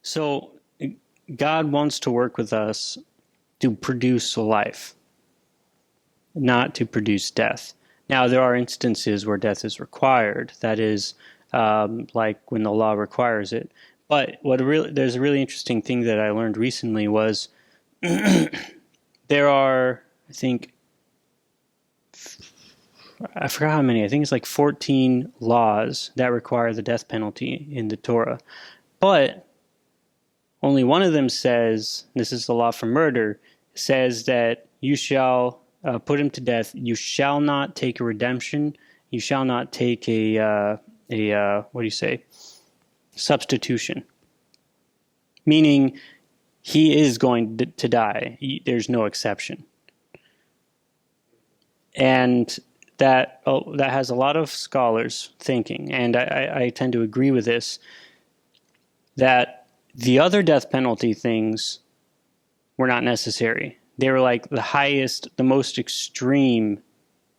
So God wants to work with us to produce life, not to produce death. Now, there are instances where death is required. That is, like when the law requires it. But there's a really interesting thing that I learned recently was there are, I think, I forgot how many. I think it's like 14 laws that require the death penalty in the Torah. But only one of them says, this is the law for murder, says that you shall put him to death. You shall not take a redemption. You shall not take a what do you say? Substitution. Meaning he is going to die. There's no exception. And that has a lot of scholars thinking, and I tend to agree with this, that the other death penalty things were not necessary. They were like the highest, the most extreme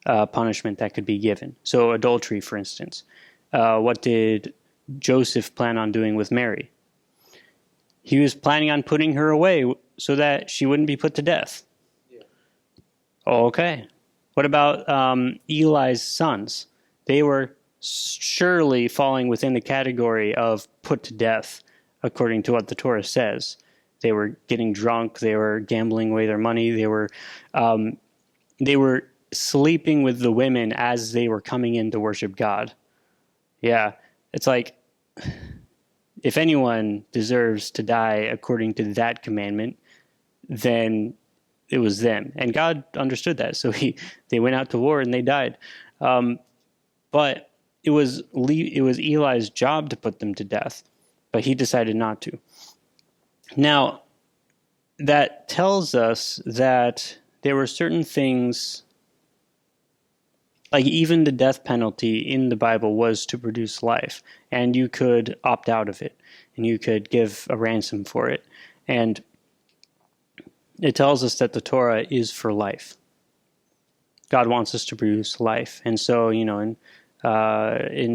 punishment that could be given. So adultery, for instance. What did Joseph plan on doing with Mary? He was planning on putting her away so that she wouldn't be put to death. Yeah. Okay. What about Eli's sons? They were surely falling within the category of put to death, according to what the Torah says. They were getting drunk. They were gambling away their money. They were sleeping with the women as they were coming in to worship God. Yeah, it's like, if anyone deserves to die according to that commandment, then it was them. And God understood that, so they went out to war and they died. But it was Eli's job to put them to death, but he decided not to. Now, that tells us that there were certain things, like even the death penalty in the Bible was to produce life, and you could opt out of it, and you could give a ransom for it. And it tells us that the Torah is for life. God wants us to produce life. And so, in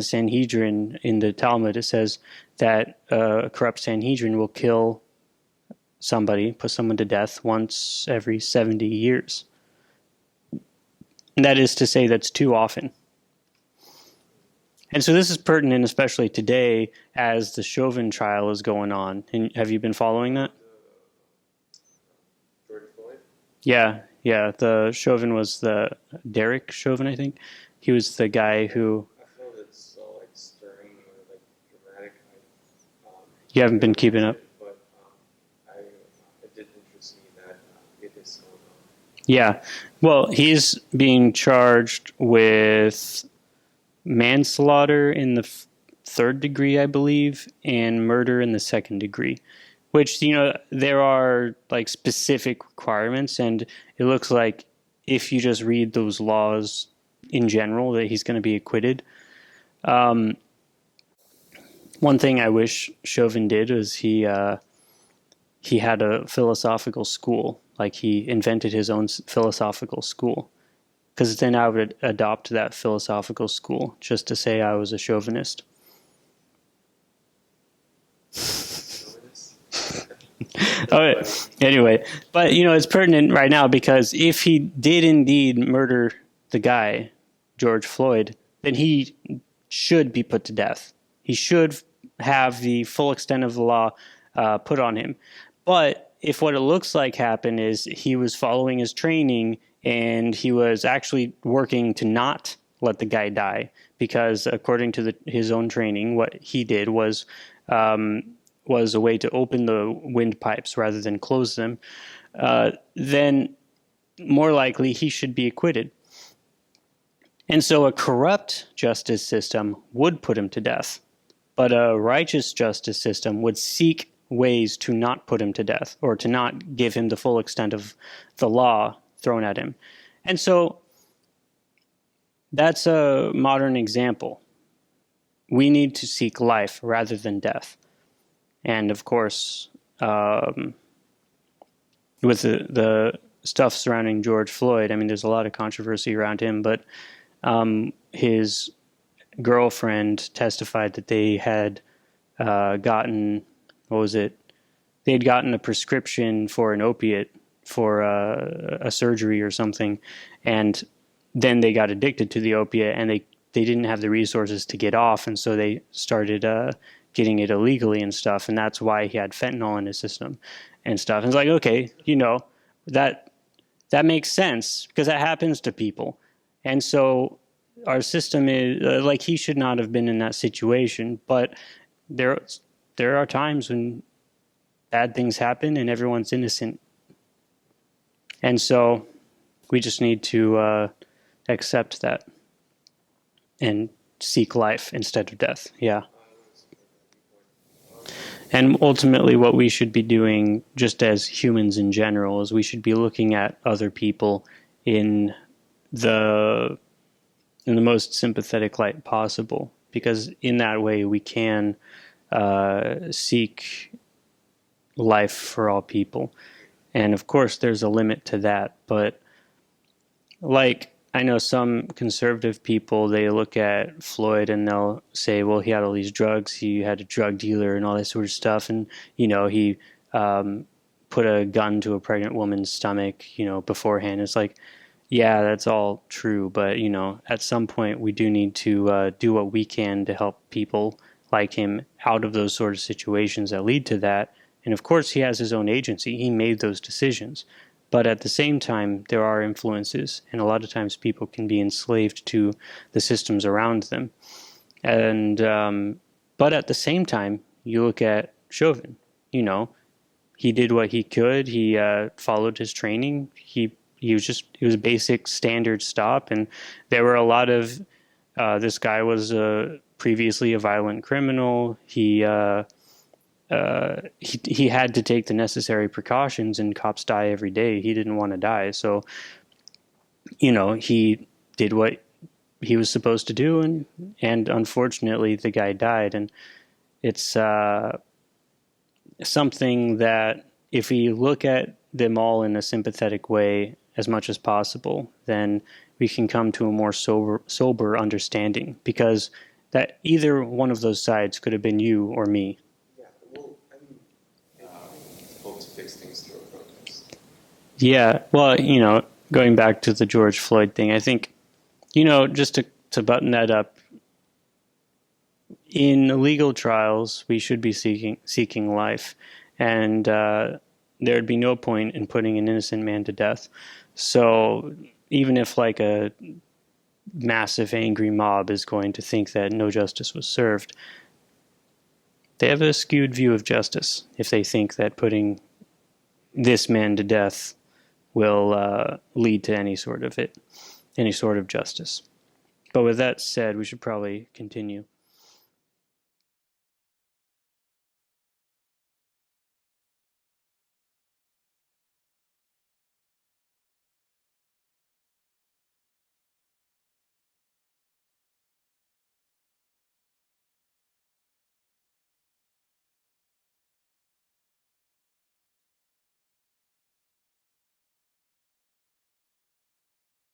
Sanhedrin, in the Talmud, it says that a corrupt Sanhedrin will kill somebody, put someone to death once every 70 years. And that is to say, that's too often. And so this is pertinent, especially today, as the Chauvin trial is going on. And have you been following that? George Floyd? Yeah. The Chauvin was the Derek Chauvin, I think. He was the guy who. I feel it's so stirring or dramatic. You haven't been keeping up. But it did interest me that it is going on. Yeah. Well, he's being charged with manslaughter in the third degree, I believe, and murder in the second degree, which, there are specific requirements, and it looks like if you just read those laws in general that he's going to be acquitted. One thing I wish Chauvin did was he had a philosophical school, like he invented his own philosophical school, because then I would adopt that philosophical school just to say I was a chauvinist. Okay. Anyway, but it's pertinent right now because if he did indeed murder the guy, George Floyd, then he should be put to death. He should have the full extent of the law put on him. But if what it looks like happened is he was following his training and he was actually working to not let the guy die, because according to his own training, what he did was a way to open the windpipes rather than close them, then more likely he should be acquitted. And so a corrupt justice system would put him to death, but a righteous justice system would seek ways to not put him to death or to not give him the full extent of the law thrown at him. And so that's a modern example. We need to seek life rather than death. And of course, with the stuff surrounding George Floyd, I mean, there's a lot of controversy around him, but his girlfriend testified that they had gotten what was it? They had gotten a prescription for an opiate for a surgery or something, and then they got addicted to the opiate, and they didn't have the resources to get off, and so they started getting it illegally and stuff, and that's why he had fentanyl in his system and stuff. And it's like, okay, that that makes sense because that happens to people, and so our system is like he should not have been in that situation, but there there are times when bad things happen and everyone's innocent, and so we just need to accept that and seek life instead of death. Yeah. And ultimately, what we should be doing, just as humans in general, is we should be looking at other people in the in the most sympathetic light possible, because in that way we can seek life for all people. And of course, there's a limit to that, but like I know some conservative people, they look at Floyd and they'll say, well, he had all these drugs, he had a drug dealer and all this sort of stuff, and he put a gun to a pregnant woman's stomach, beforehand. It's like, yeah, that's all true, but at some point we do need to do what we can to help people like him out of those sort of situations that lead to that. And of course, he has his own agency; he made those decisions. But at the same time, there are influences, and a lot of times people can be enslaved to the systems around them. And but at the same time, you look at Chauvin. He did what he could. He followed his training. He was a basic standard stop, and there were a lot of this guy was previously a violent criminal. He had to take the necessary precautions, and cops die every day. He didn't want to die, so he did what he was supposed to do, and unfortunately the guy died. And it's something that if we look at them all in a sympathetic way as much as possible, then we can come to a more sober understanding, because that either one of those sides could have been you or me. Hope to fix things through a protest. Yeah, well, going back to the George Floyd thing, I think, just to button that up, in legal trials, we should be seeking life, and there'd be no point in putting an innocent man to death. So even if like a massive angry mob is going to think that no justice was served, they have a skewed view of justice if they think that putting this man to death will lead to any sort of justice. But with that said, we should probably continue.